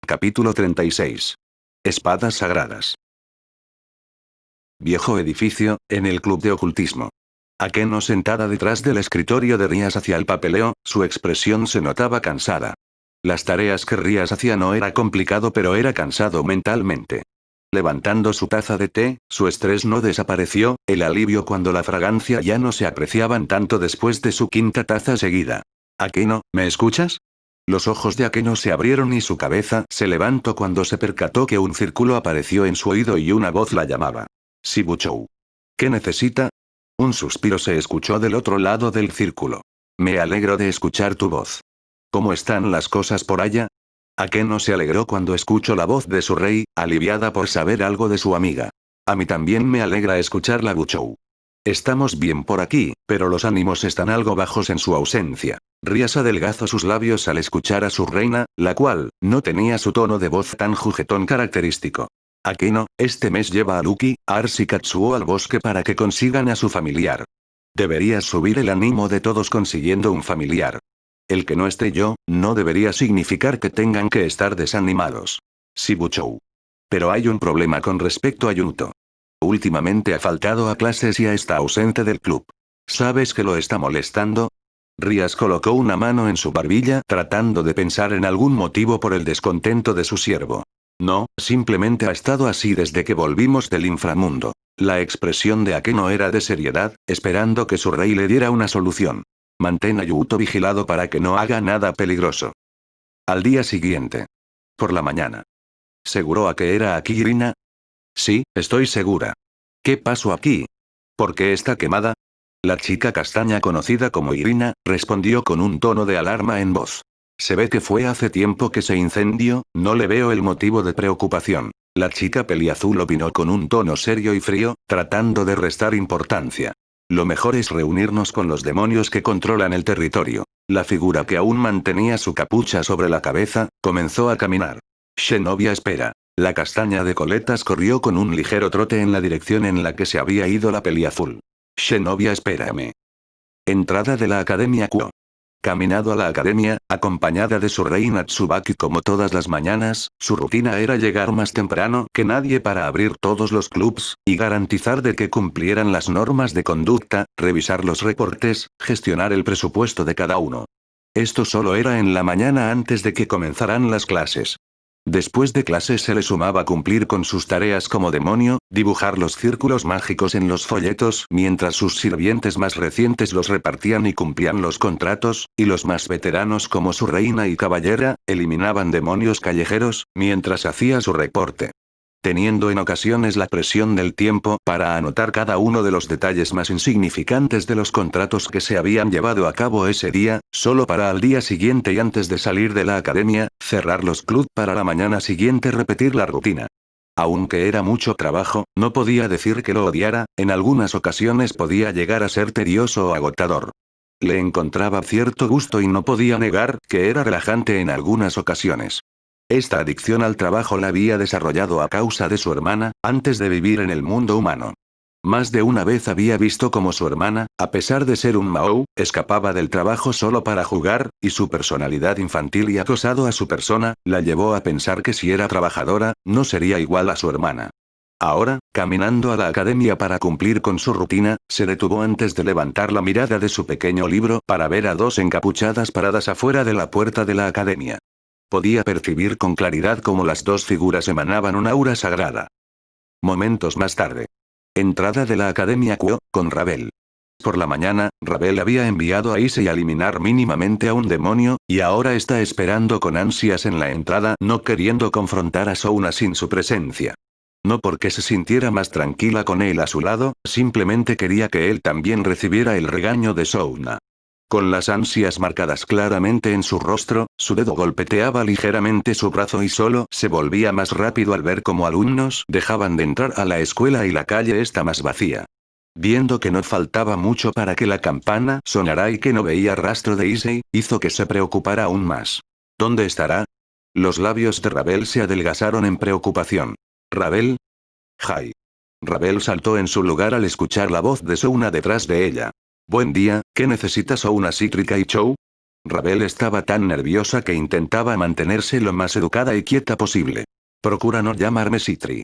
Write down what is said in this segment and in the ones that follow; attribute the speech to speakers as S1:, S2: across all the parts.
S1: Capítulo 36. Espadas sagradas. Viejo edificio, en el club de ocultismo. Akeno sentada detrás del escritorio de Rías hacia el papeleo, su expresión se notaba cansada. Las tareas que Rías hacía no era complicado, pero era cansado mentalmente. Levantando su taza de té, su estrés no desapareció, el alivio cuando la fragancia ya no se apreciaban tanto después de su quinta taza seguida. Akeno, ¿me escuchas? Los ojos de Akeno se abrieron y su cabeza se levantó cuando se percató que un círculo apareció en su oído y una voz la llamaba. Shibuchou. ¿Qué necesita? Un suspiro se escuchó del otro lado del círculo. Me alegro de escuchar tu voz. ¿Cómo están las cosas por allá? Akeno se alegró cuando escuchó la voz de su rey, aliviada por saber algo de su amiga. A mí también me alegra escuchar la Buchou. Estamos bien por aquí, pero los ánimos están algo bajos en su ausencia. Rías adelgazó sus labios al escuchar a su reina, la cual no tenía su tono de voz tan juguetón característico. Akeno, este mes lleva a Luki, Ars y Katsuo al bosque para que consigan a su familiar. Deberías subir el ánimo de todos consiguiendo un familiar. El que no esté yo, no debería significar que tengan que estar desanimados. Shibuchou. Pero hay un problema con respecto a Yuto. Últimamente ha faltado a clases y está ausente del club. ¿Sabes que lo está molestando? Rías colocó una mano en su barbilla tratando de pensar en algún motivo por el descontento de su siervo. No, simplemente ha estado así desde que volvimos del inframundo. La expresión de Akeno era de seriedad, esperando que su rey le diera una solución. Mantén a Yuto vigilado para que no haga nada peligroso. Al día siguiente. Por la mañana. ¿Seguro a que era aquí Irina? Sí, estoy segura. ¿Qué pasó aquí? ¿Por qué está quemada? La chica castaña conocida como Irina, respondió con un tono de alarma en voz. Se ve que fue hace tiempo que se incendió, no le veo el motivo de preocupación. La chica peliazul opinó con un tono serio y frío, tratando de restar importancia. Lo mejor es reunirnos con los demonios que controlan el territorio. La figura que aún mantenía su capucha sobre la cabeza, comenzó a caminar. Shinobi espera. La castaña de coletas corrió con un ligero trote en la dirección en la que se había ido la peliazul. Shinobi espérame. Entrada de la Academia Kuo. Caminado a la academia, acompañada de su reina Tsubaki como todas las mañanas, su rutina era llegar más temprano que nadie para abrir todos los clubs, y garantizar de que cumplieran las normas de conducta, revisar los reportes, gestionar el presupuesto de cada uno. Esto solo era en la mañana antes de que comenzaran las clases. Después de clases se le sumaba cumplir con sus tareas como demonio, dibujar los círculos mágicos en los folletos mientras sus sirvientes más recientes los repartían y cumplían los contratos, y los más veteranos como su reina y caballera, eliminaban demonios callejeros, mientras hacía su reporte. Teniendo en ocasiones la presión del tiempo para anotar cada uno de los detalles más insignificantes de los contratos que se habían llevado a cabo ese día, solo para al día siguiente y antes de salir de la academia, cerrar los clubs para la mañana siguiente repetir la rutina. Aunque era mucho trabajo, no podía decir que lo odiara, en algunas ocasiones podía llegar a ser tedioso o agotador. Le encontraba cierto gusto y no podía negar que era relajante en algunas ocasiones. Esta adicción al trabajo la había desarrollado a causa de su hermana, antes de vivir en el mundo humano. Más de una vez había visto cómo su hermana, a pesar de ser un Mahou, escapaba del trabajo solo para jugar, y su personalidad infantil y acosado a su persona, la llevó a pensar que si era trabajadora, no sería igual a su hermana. Ahora, caminando a la academia para cumplir con su rutina, se detuvo antes de levantar la mirada de su pequeño libro para ver a dos encapuchadas paradas afuera de la puerta de la academia. Podía percibir con claridad cómo las dos figuras emanaban una aura sagrada. Momentos más tarde. Entrada de la Academia Kuo, con Ravel. Por la mañana, Ravel había enviado a Issei a eliminar mínimamente a un demonio, y ahora está esperando con ansias en la entrada, no queriendo confrontar a Souna sin su presencia. No porque se sintiera más tranquila con él a su lado, simplemente quería que él también recibiera el regaño de Souna. Con las ansias marcadas claramente en su rostro, su dedo golpeteaba ligeramente su brazo y solo se volvía más rápido al ver cómo alumnos dejaban de entrar a la escuela y la calle está más vacía. Viendo que no faltaba mucho para que la campana sonara y que no veía rastro de Issei, hizo que se preocupara aún más. ¿Dónde estará? Los labios de Ravel se adelgazaron en preocupación. ¿Ravel? ¡Jai! Ravel saltó en su lugar al escuchar la voz de Souna detrás de ella. Buen día, ¿qué necesita Souna Citrica y Chou? Rabel estaba tan nerviosa que intentaba mantenerse lo más educada y quieta posible. Procura no llamarme Citri.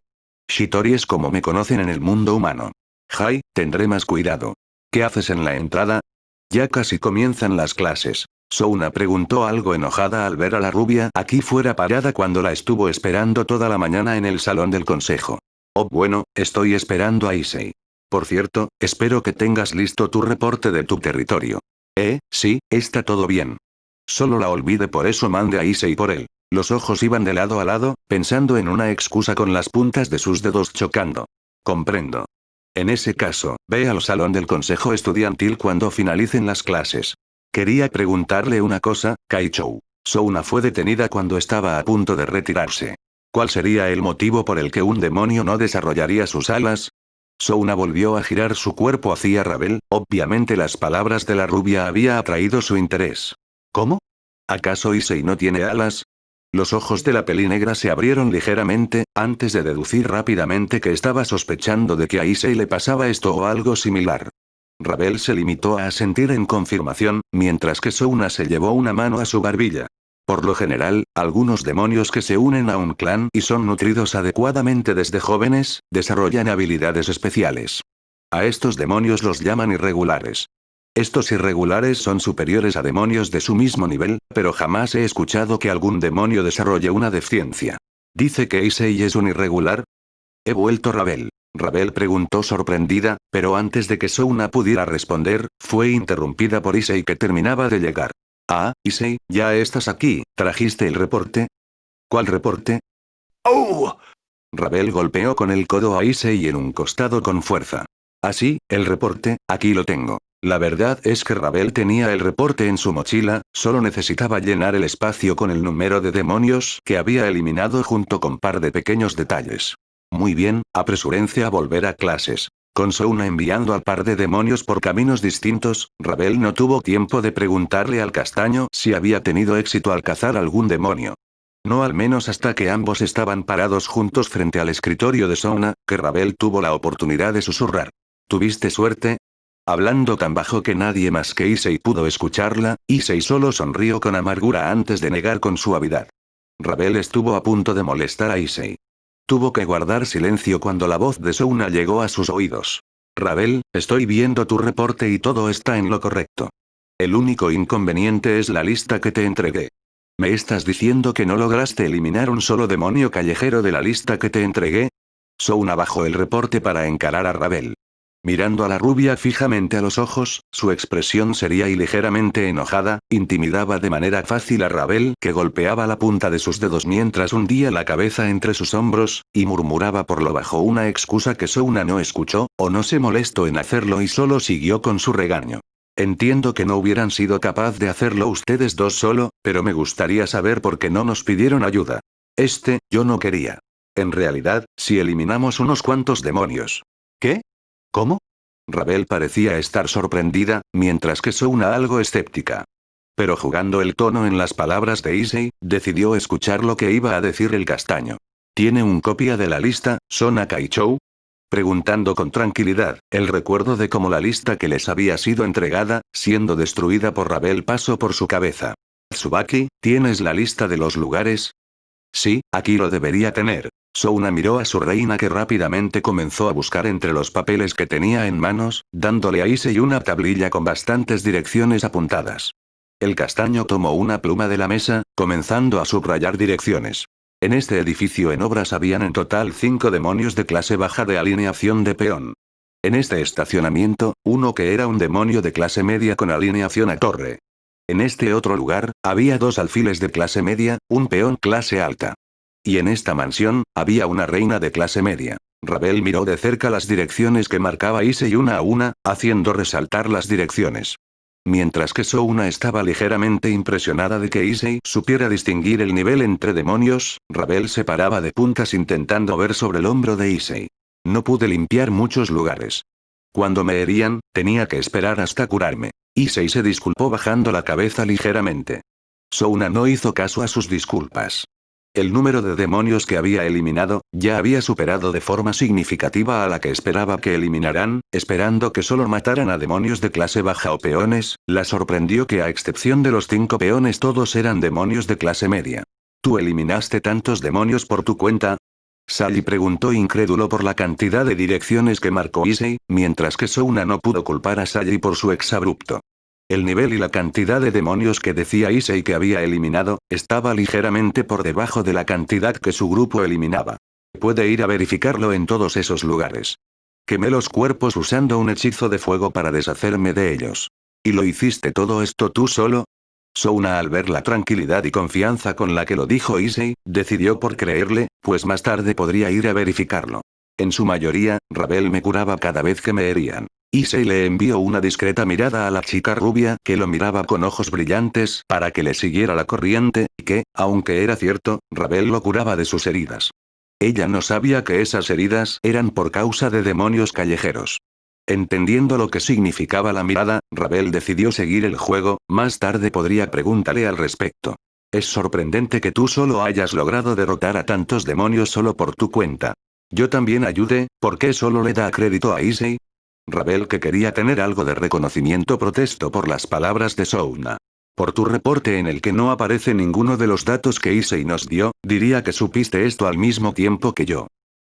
S1: Shitori es como me conocen en el mundo humano. Hai, tendré más cuidado. ¿Qué haces en la entrada? Ya casi comienzan las clases. Souna preguntó algo enojada al ver a la rubia aquí fuera parada cuando la estuvo esperando toda la mañana en el salón del consejo. Oh bueno, estoy esperando a Issei. Por cierto, espero que tengas listo tu reporte de tu territorio. Sí, está todo bien. Solo la olvide, por eso mande a Issei por él. Los ojos iban de lado a lado, pensando en una excusa con las puntas de sus dedos chocando. Comprendo. En ese caso, ve al salón del consejo estudiantil cuando finalicen las clases. Quería preguntarle una cosa, Kaichou. Souna fue detenida cuando estaba a punto de retirarse. ¿Cuál sería el motivo por el que un demonio no desarrollaría sus alas? Souna volvió a girar su cuerpo hacia Rabel, obviamente las palabras de la rubia había atraído su interés. ¿Cómo? ¿Acaso Issei no tiene alas? Los ojos de la pelinegra se abrieron ligeramente, antes de deducir rápidamente que estaba sospechando de que a Issei le pasaba esto o algo similar. Rabel se limitó a asentir en confirmación, mientras que Souna se llevó una mano a su barbilla. Por lo general, algunos demonios que se unen a un clan y son nutridos adecuadamente desde jóvenes, desarrollan habilidades especiales. A estos demonios los llaman irregulares. Estos irregulares son superiores a demonios de su mismo nivel, pero jamás he escuchado que algún demonio desarrolle una deficiencia. ¿Dice que Issei es un irregular? He vuelto Rabel. Rabel preguntó sorprendida, pero antes de que Souna pudiera responder, fue interrumpida por Issei que terminaba de llegar. Ah, Issei, ya estás aquí, ¿trajiste el reporte? ¿Cuál reporte? ¡Oh! Rabel golpeó con el codo a Issei en un costado con fuerza. Ah sí, el reporte, aquí lo tengo. La verdad es que Rabel tenía el reporte en su mochila, solo necesitaba llenar el espacio con el número de demonios que había eliminado junto con par de pequeños detalles. Muy bien, apresúrense a volver a clases. Con Souna enviando al par de demonios por caminos distintos, Rabel no tuvo tiempo de preguntarle al castaño si había tenido éxito al cazar algún demonio. No, al menos hasta que ambos estaban parados juntos frente al escritorio de Souna, que Rabel tuvo la oportunidad de susurrar. ¿Tuviste suerte? Hablando tan bajo que nadie más que Issei pudo escucharla, Issei solo sonrió con amargura antes de negar con suavidad. Rabel estuvo a punto de molestar a Issei. Tuvo que guardar silencio cuando la voz de Souna llegó a sus oídos. Rabel, estoy viendo tu reporte y todo está en lo correcto. El único inconveniente es la lista que te entregué. ¿Me estás diciendo que no lograste eliminar un solo demonio callejero de la lista que te entregué? Souna bajó el reporte para encarar a Rabel. Mirando a la rubia fijamente a los ojos, su expresión seria y ligeramente enojada, intimidaba de manera fácil a Rabel que golpeaba la punta de sus dedos mientras hundía la cabeza entre sus hombros, y murmuraba por lo bajo una excusa que Souna no escuchó, o no se molestó en hacerlo y solo siguió con su regaño. Entiendo que no hubieran sido capaz de hacerlo ustedes dos solo, pero me gustaría saber por qué no nos pidieron ayuda. Yo no quería. En realidad, si eliminamos unos cuantos demonios. ¿Qué? ¿Cómo? Rabel parecía estar sorprendida, mientras que Souna algo escéptica. Pero jugando el tono en las palabras de Issei, decidió escuchar lo que iba a decir el castaño. ¿Tiene un copia de la lista, Sona Kaichou? Preguntando con tranquilidad, el recuerdo de cómo la lista que les había sido entregada, siendo destruida por Rabel pasó por su cabeza. Tsubaki, ¿tienes la lista de los lugares? Sí, aquí lo debería tener. Souna miró a su reina que rápidamente comenzó a buscar entre los papeles que tenía en manos, dándole a Issei una tablilla con bastantes direcciones apuntadas. El castaño tomó una pluma de la mesa, comenzando a subrayar direcciones. En este edificio en obras habían en total 5 demonios de clase baja de alineación de peón. En este estacionamiento, uno que era un demonio de clase media con alineación a torre. En este otro lugar, había 2 alfiles de clase media, un peón clase alta. Y en esta mansión, había una reina de clase media. Rabel miró de cerca las direcciones que marcaba Issei una a una, haciendo resaltar las direcciones. Mientras que Souna estaba ligeramente impresionada de que Issei supiera distinguir el nivel entre demonios, Rabel se paraba de puntas intentando ver sobre el hombro de Issei. No pude limpiar muchos lugares. Cuando me herían, tenía que esperar hasta curarme. Issei se disculpó bajando la cabeza ligeramente. Souna no hizo caso a sus disculpas. El número de demonios que había eliminado, ya había superado de forma significativa a la que esperaba que eliminaran, esperando que solo mataran a demonios de clase baja o peones, la sorprendió que a excepción de los 5 peones todos eran demonios de clase media. ¿Tú eliminaste tantos demonios por tu cuenta? Sally preguntó incrédulo por la cantidad de direcciones que marcó Issei, mientras que Souna no pudo culpar a Sally por su exabrupto. El nivel y la cantidad de demonios que decía Issei que había eliminado, estaba ligeramente por debajo de la cantidad que su grupo eliminaba. Puede ir a verificarlo en todos esos lugares. Quemé los cuerpos usando un hechizo de fuego para deshacerme de ellos. ¿Y lo hiciste todo esto tú solo? Souna, al ver la tranquilidad y confianza con la que lo dijo Issei, decidió por creerle, pues más tarde podría ir a verificarlo. En su mayoría, Rabel me curaba cada vez que me herían. Issei le envió una discreta mirada a la chica rubia que lo miraba con ojos brillantes para que le siguiera la corriente, y que, aunque era cierto, Rabel lo curaba de sus heridas. Ella no sabía que esas heridas eran por causa de demonios callejeros. Entendiendo lo que significaba la mirada, Rabel decidió seguir el juego, más tarde podría preguntarle al respecto. Es sorprendente que tú solo hayas logrado derrotar a tantos demonios solo por tu cuenta. Yo también ayudé, ¿por qué solo le da crédito a Issei? Rabel, que quería tener algo de reconocimiento, protestó por las palabras de Souna. Por tu reporte en el que no aparece ninguno de los datos que Issei nos dio, diría que supiste esto al mismo tiempo que yo.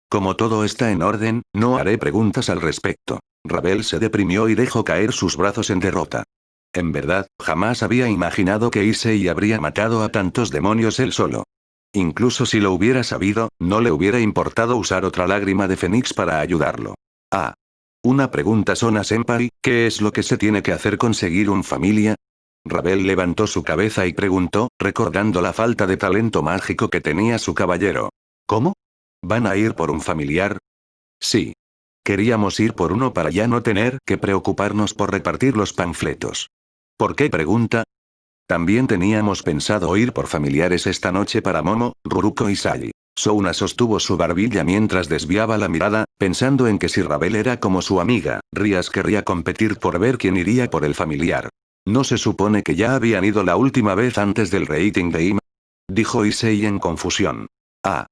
S1: Como todo está en orden, no haré preguntas al respecto. Rabel se deprimió y dejó caer sus brazos en derrota. En verdad, jamás había imaginado que Issei habría matado a tantos demonios él solo. Incluso si lo hubiera sabido, no le hubiera importado usar otra lágrima de Fénix para ayudarlo. Ah. Una pregunta, Sona-senpai, ¿qué es lo que se tiene que hacer conseguir un familia? Rabel levantó su cabeza y preguntó, recordando la falta de talento mágico que tenía su caballero. ¿Cómo? ¿Van a ir por un familiar? Sí. Queríamos ir por uno para ya no tener que preocuparnos por repartir los panfletos. ¿Por qué pregunta? También teníamos pensado ir por familiares esta noche para Momo, Ruruko y Sally. Souna sostuvo su barbilla mientras desviaba la mirada, pensando en que si Rabel era como su amiga, Rías querría competir por ver quién iría por el familiar. ¿No se supone que ya habían ido la última vez antes del rating de Ima? Dijo Issei en confusión. Ah.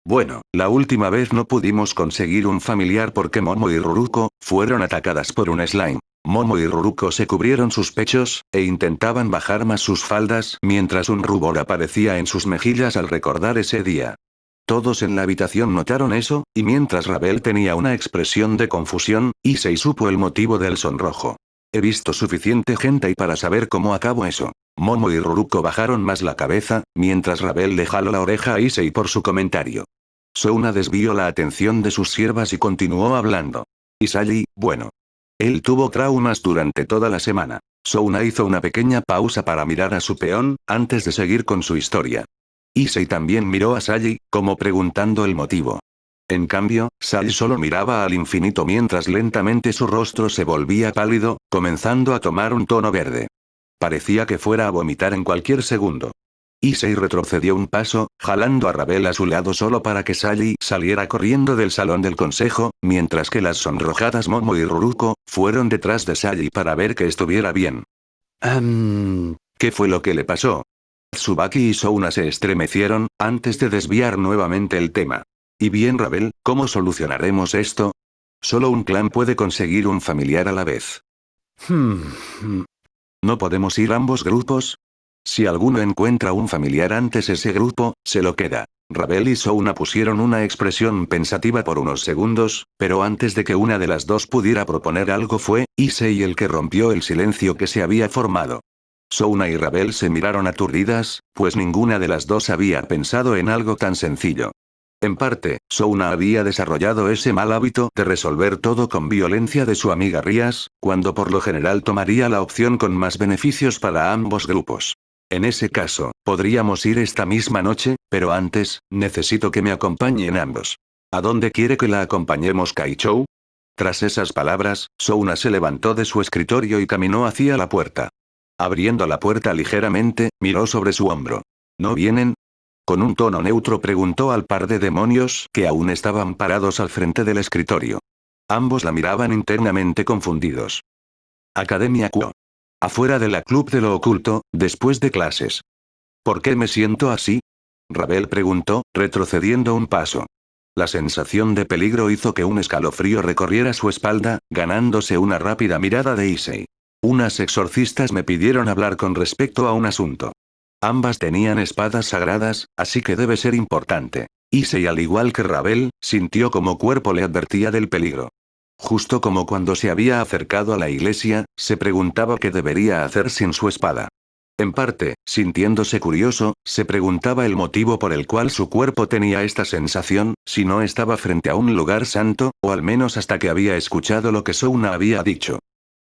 S1: Bueno, la última vez no pudimos conseguir un familiar porque Momo y Ruruko fueron atacadas por un slime. Momo y Ruruko se cubrieron sus pechos, e intentaban bajar más sus faldas mientras un rubor aparecía en sus mejillas al recordar ese día. Todos en la habitación notaron eso, y mientras Rabel tenía una expresión de confusión, Issei supo el motivo del sonrojo. He visto suficiente hentai para saber cómo acabó eso. Momo y Ruruko bajaron más la cabeza, mientras Rabel le jaló la oreja a Issei por su comentario. Souna desvió la atención de sus siervas y continuó hablando. Isali, bueno. Él tuvo traumas durante toda la semana. Souna hizo una pequeña pausa para mirar a su peón, antes de seguir con su historia. Issei también miró a Sally, como preguntando el motivo. En cambio, Sally solo miraba al infinito mientras lentamente su rostro se volvía pálido, comenzando a tomar un tono verde. Parecía que fuera a vomitar en cualquier segundo. Issei retrocedió un paso, jalando a Rabel a su lado solo para que Sally saliera corriendo del salón del consejo, mientras que las sonrojadas Momo y Ruruko fueron detrás de Sally para ver que estuviera bien. ¿Qué fue lo que le pasó? Tsubaki y Souna se estremecieron, antes de desviar nuevamente el tema. Y bien, Rabel, ¿cómo solucionaremos esto? Solo un clan puede conseguir un familiar a la vez. ¿No podemos ir ambos grupos? Si alguno encuentra un familiar antes ese grupo, se lo queda. Rabel y Souna pusieron una expresión pensativa por unos segundos, pero antes de que una de las dos pudiera proponer algo fue Issei el que rompió el silencio que se había formado. Souna y Rabel se miraron aturdidas, pues ninguna de las dos había pensado en algo tan sencillo. En parte, Souna había desarrollado ese mal hábito de resolver todo con violencia de su amiga Rías, cuando por lo general tomaría la opción con más beneficios para ambos grupos. En ese caso, podríamos ir esta misma noche, pero antes, necesito que me acompañen ambos. ¿A dónde quiere que la acompañemos, Kaichou? Tras esas palabras, Souna se levantó de su escritorio y caminó hacia la puerta. Abriendo la puerta ligeramente, miró sobre su hombro. ¿No vienen? Con un tono neutro preguntó al par de demonios que aún estaban parados al frente del escritorio. Ambos la miraban internamente confundidos. Academia Kuo. Afuera de la club de lo oculto, después de clases. ¿Por qué me siento así? Ravel preguntó, retrocediendo un paso. La sensación de peligro hizo que un escalofrío recorriera su espalda, ganándose una rápida mirada de Issei. Unas exorcistas me pidieron hablar con respecto a un asunto. Ambas tenían espadas sagradas, así que debe ser importante. Issei, al igual que Ravel, sintió como cuerpo le advertía del peligro. Justo como cuando se había acercado a la iglesia, se preguntaba qué debería hacer sin su espada. En parte, sintiéndose curioso, se preguntaba el motivo por el cual su cuerpo tenía esta sensación, si no estaba frente a un lugar santo, o al menos hasta que había escuchado lo que Souna había dicho.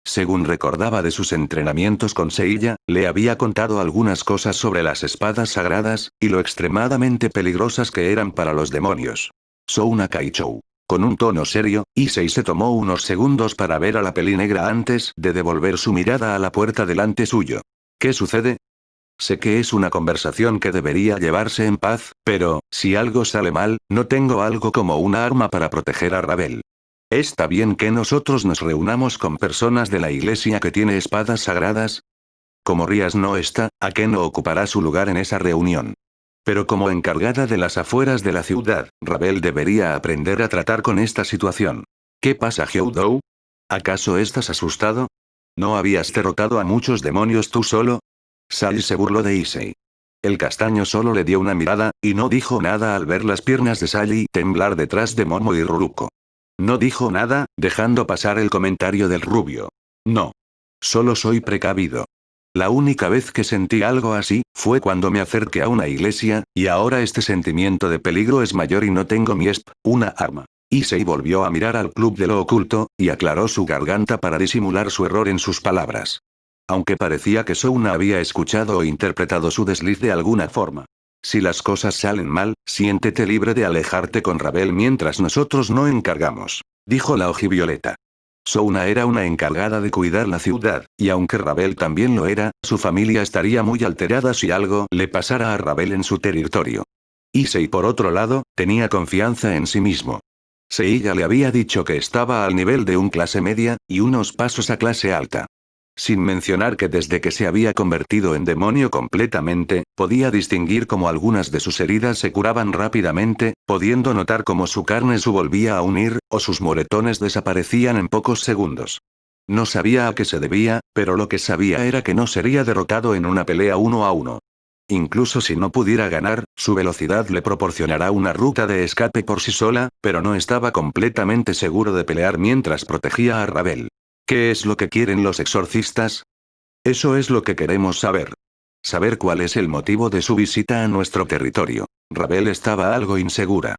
S1: Según recordaba de sus entrenamientos con Seiya, le había contado algunas cosas sobre las espadas sagradas, y lo extremadamente peligrosas que eran para los demonios. Souna Kaichou. Con un tono serio, Issei se tomó unos segundos para ver a la pelinegra antes de devolver su mirada a la puerta delante suyo. ¿Qué sucede? Sé que es una conversación que debería llevarse en paz, pero, si algo sale mal, no tengo algo como una arma para proteger a Ravel. ¿Está bien que nosotros nos reunamos con personas de la iglesia que tiene espadas sagradas? Como Rías no está, Akeno ocupará su lugar en esa reunión. Pero como encargada de las afueras de la ciudad, Ravel debería aprender a tratar con esta situación. ¿Qué pasa, Hyoudou? ¿Acaso estás asustado? ¿No habías derrotado a muchos demonios tú solo? Sai se burló de Issei. El castaño solo le dio una mirada, y no dijo nada al ver las piernas de Sai temblar detrás de Momo y Ruruko. No dijo nada, dejando pasar el comentario del rubio. No. Solo soy precavido. La única vez que sentí algo así, fue cuando me acerqué a una iglesia, y ahora este sentimiento de peligro es mayor y no tengo mi una arma. Issei volvió a mirar al club de lo oculto, y aclaró su garganta para disimular su error en sus palabras. Aunque parecía que Souna había escuchado o interpretado su desliz de alguna forma. Si las cosas salen mal, siéntete libre de alejarte con Ravel mientras nosotros no encargamos, dijo la ojivioleta. Souna era una encargada de cuidar la ciudad, y aunque Ravel también lo era, su familia estaría muy alterada si algo le pasara a Ravel en su territorio. Issei, por otro lado, tenía confianza en sí mismo. Seiya le había dicho que estaba al nivel de un clase media, y unos pasos a clase alta. Sin mencionar que desde que se había convertido en demonio completamente, podía distinguir cómo algunas de sus heridas se curaban rápidamente, pudiendo notar cómo su carne se volvía a unir, o sus moretones desaparecían en pocos segundos. No sabía a qué se debía, pero lo que sabía era que no sería derrotado en una pelea 1 a 1. Incluso si no pudiera ganar, su velocidad le proporcionará una ruta de escape por sí sola, pero no estaba completamente seguro de pelear mientras protegía a Ravel. ¿Qué es lo que quieren los exorcistas? Eso es lo que queremos saber. Saber cuál es el motivo de su visita a nuestro territorio. Ravel estaba algo insegura.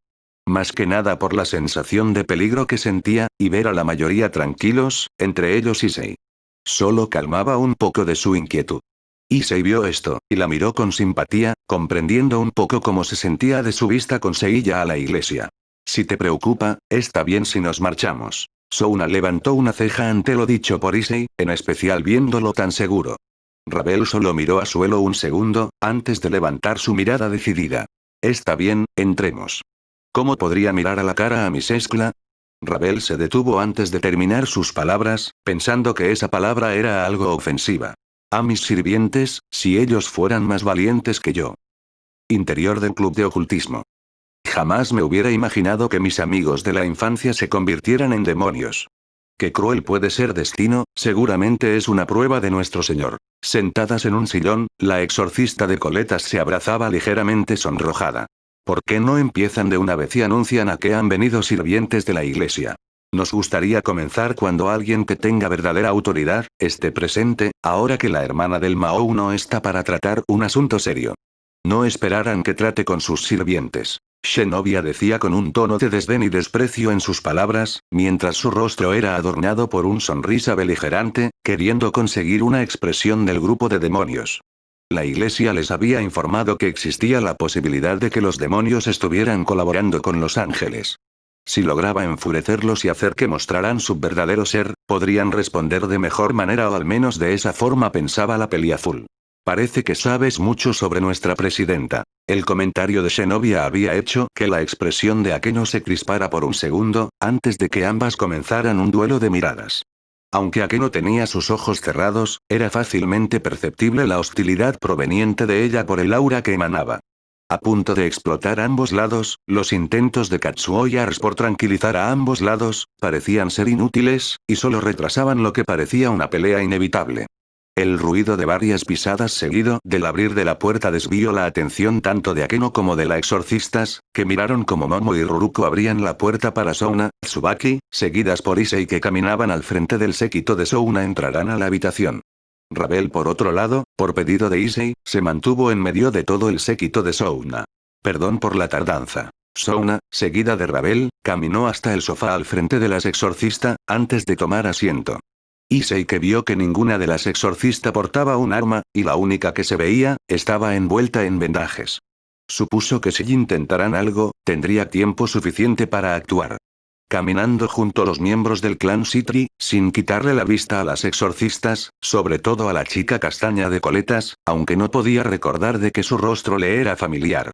S1: Más que nada por la sensación de peligro que sentía, y ver a la mayoría tranquilos, entre ellos Issei. Solo calmaba un poco de su inquietud. Issei vio esto, y la miró con simpatía, comprendiendo un poco cómo se sentía de su vista con Seiya a la iglesia. Si te preocupa, está bien si nos marchamos. Souna levantó una ceja ante lo dicho por Issei, en especial viéndolo tan seguro. Ravel solo miró a suelo un segundo, antes de levantar su mirada decidida. Está bien, entremos. ¿Cómo podría mirar a la cara a Miss Escla? Ravel se detuvo antes de terminar sus palabras, pensando que esa palabra era algo ofensiva. A mis sirvientes, si ellos fueran más valientes que yo. Interior del club de ocultismo. Jamás me hubiera imaginado que mis amigos de la infancia se convirtieran en demonios. Qué cruel puede ser destino, seguramente es una prueba de nuestro Señor. Sentadas en un sillón, la exorcista de coletas se abrazaba ligeramente sonrojada. ¿Por qué no empiezan de una vez y anuncian a que han venido sirvientes de la iglesia? Nos gustaría comenzar cuando alguien que tenga verdadera autoridad, esté presente, ahora que la hermana del Mao no está para tratar un asunto serio. No esperaran que trate con sus sirvientes. Zenobia decía con un tono de desdén y desprecio en sus palabras, mientras su rostro era adornado por una sonrisa beligerante, queriendo conseguir una expresión del grupo de demonios. La iglesia les había informado que existía la posibilidad de que los demonios estuvieran colaborando con los ángeles. Si lograba enfurecerlos y hacer que mostraran su verdadero ser, podrían responder de mejor manera o al menos de esa forma pensaba la peliazul. Parece que sabes mucho sobre nuestra presidenta. El comentario de Zenobia había hecho que la expresión de Akeno se crispara por un segundo, antes de que ambas comenzaran un duelo de miradas. Aunque Akeno tenía sus ojos cerrados, era fácilmente perceptible la hostilidad proveniente de ella por el aura que emanaba. A punto de explotar a ambos lados, los intentos de Katsuo y Ars por tranquilizar a ambos lados, parecían ser inútiles, y solo retrasaban lo que parecía una pelea inevitable. El ruido de varias pisadas seguido del abrir de la puerta desvió la atención tanto de Akeno como de la exorcistas, que miraron como Momo y Ruruko abrían la puerta para Souna, Tsubaki, seguidas por Issei que caminaban al frente del séquito de Souna entrarán a la habitación. Rabel por otro lado, por pedido de Issei, se mantuvo en medio de todo el séquito de Souna. Perdón por la tardanza. Souna, seguida de Rabel, caminó hasta el sofá al frente de las exorcista, antes de tomar asiento. Issei que vio que ninguna de las exorcista portaba un arma, y la única que se veía, estaba envuelta en vendajes. Supuso que si intentaran algo, tendría tiempo suficiente para actuar. Caminando junto a los miembros del clan Citri, sin quitarle la vista a las exorcistas, sobre todo a la chica castaña de coletas, aunque no podía recordar de que su rostro le era familiar.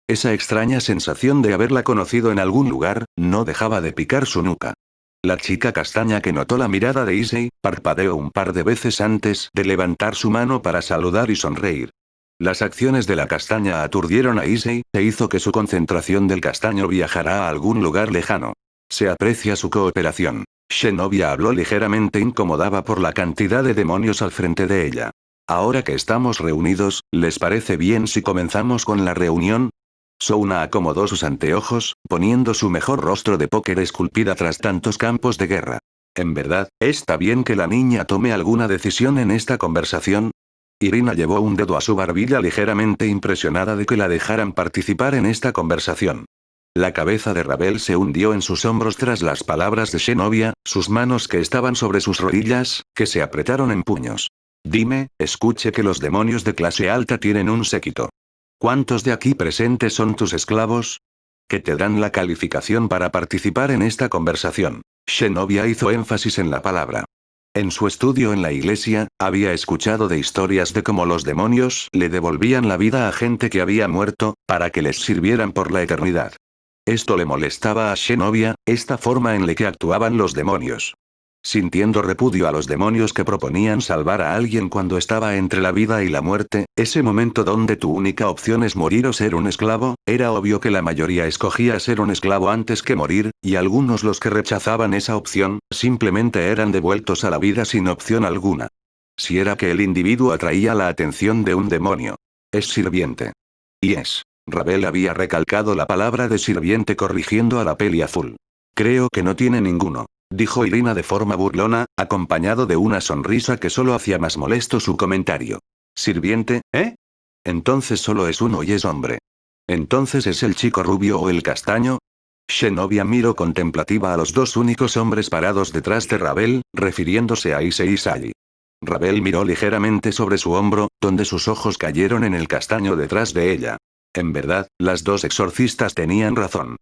S1: Esa extraña sensación de haberla conocido en algún lugar, no dejaba de picar su nuca. La chica castaña que notó la mirada de Issei, parpadeó un par de veces antes de levantar su mano para saludar y sonreír. Las acciones de la castaña aturdieron a Issei, e hizo que su concentración del castaño viajara a algún lugar lejano. Se aprecia su cooperación. Zenobia habló ligeramente incomodada por la cantidad de demonios al frente de ella. Ahora que estamos reunidos, ¿les parece bien si comenzamos con la reunión? Souna acomodó sus anteojos, poniendo su mejor rostro de póker esculpida tras tantos campos de guerra. En verdad, ¿está bien que la niña tome alguna decisión en esta conversación? Irina llevó un dedo a su barbilla ligeramente impresionada de que la dejaran participar en esta conversación. La cabeza de Rabel se hundió en sus hombros tras las palabras de Zenobia, sus manos que estaban sobre sus rodillas, que se apretaron en puños. Dime, escuche que los demonios de clase alta tienen un séquito. ¿Cuántos de aquí presentes son tus esclavos? Que te dan la calificación para participar en esta conversación. Zenobia hizo énfasis en la palabra. En su estudio en la iglesia, había escuchado de historias de cómo los demonios le devolvían la vida a gente que había muerto, para que les sirvieran por la eternidad. Esto le molestaba a Zenobia, esta forma en la que actuaban los demonios. Sintiendo repudio a los demonios que proponían salvar a alguien cuando estaba entre la vida y la muerte, ese momento donde tu única opción es morir o ser un esclavo, era obvio que la mayoría escogía ser un esclavo antes que morir, y algunos los que rechazaban esa opción, simplemente eran devueltos a la vida sin opción alguna. Si era que el individuo atraía la atención de un demonio. Es sirviente. Y es. Rabel había recalcado la palabra de sirviente corrigiendo a la peli azul. Creo que no tiene ninguno, dijo Irina de forma burlona, acompañado de una sonrisa que solo hacía más molesto su comentario. ¿Sirviente, eh? Entonces solo es uno y es hombre. ¿Entonces es el chico rubio o el castaño? Zenobia miró contemplativa a los dos únicos hombres parados detrás de Rabel, refiriéndose a Issei y Sally. Rabel miró ligeramente sobre su hombro, donde sus ojos cayeron en el castaño detrás de ella. En verdad, las dos exorcistas tenían razón.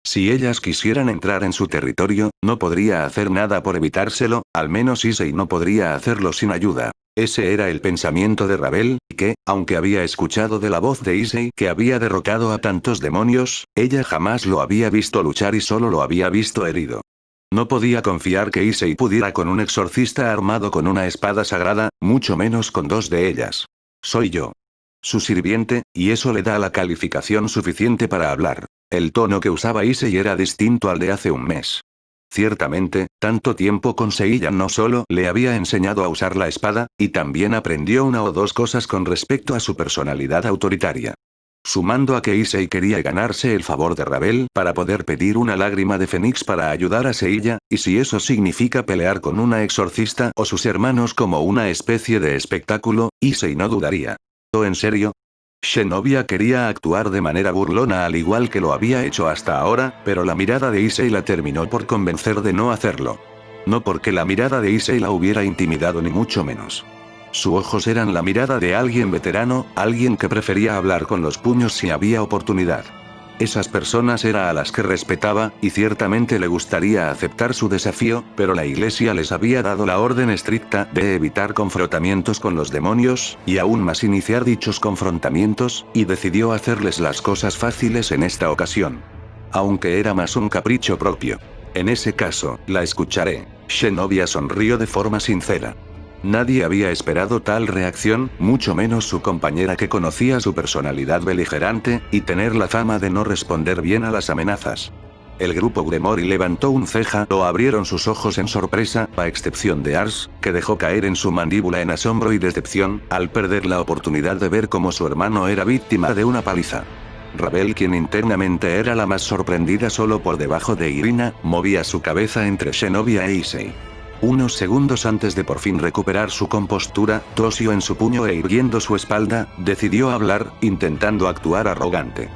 S1: Si ellas quisieran entrar en su territorio, no podría hacer nada por evitárselo, al menos Issei no podría hacerlo sin ayuda. Ese era el pensamiento de Rabel, que, aunque había escuchado de la voz de Issei que había derrotado a tantos demonios, ella jamás lo había visto luchar y solo lo había visto herido. No podía confiar que Issei pudiera con un exorcista armado con una espada sagrada, mucho menos con dos de ellas. Soy yo. Su sirviente, y eso le da la calificación suficiente para hablar. El tono que usaba Issei era distinto al de hace un mes. Ciertamente, tanto tiempo con Seiya no solo le había enseñado a usar la espada, y también aprendió una o dos cosas con respecto a su personalidad autoritaria. Sumando a que Issei quería ganarse el favor de Rabel para poder pedir una lágrima de Fénix para ayudar a Seiya, y si eso significa pelear con una exorcista o sus hermanos como una especie de espectáculo, Issei no dudaría. ¿En serio? Zenobia quería actuar de manera burlona al igual que lo había hecho hasta ahora, pero la mirada de Issei la terminó por convencer de no hacerlo. No porque la mirada de Issei la hubiera intimidado ni mucho menos. Sus ojos eran la mirada de alguien veterano, alguien que prefería hablar con los puños si había oportunidad. Esas personas era a las que respetaba, y ciertamente le gustaría aceptar su desafío, pero la iglesia les había dado la orden estricta de evitar confrontamientos con los demonios, y aún más iniciar dichos confrontamientos, y decidió hacerles las cosas fáciles en esta ocasión. Aunque era más un capricho propio. En ese caso, la escucharé. Zenobia sonrió de forma sincera. Nadie había esperado tal reacción, mucho menos su compañera que conocía su personalidad beligerante, y tener la fama de no responder bien a las amenazas. El grupo Gremory levantó un ceja o abrieron sus ojos en sorpresa, a excepción de Ars, que dejó caer en su mandíbula en asombro y decepción, al perder la oportunidad de ver cómo su hermano era víctima de una paliza. Ravel, quien internamente era la más sorprendida solo por debajo de Irina, movía su cabeza entre Zenobia e Issei. Unos segundos antes de por fin recuperar su compostura, tosió en su puño e irguiendo su espalda, decidió hablar, intentando actuar arrogante.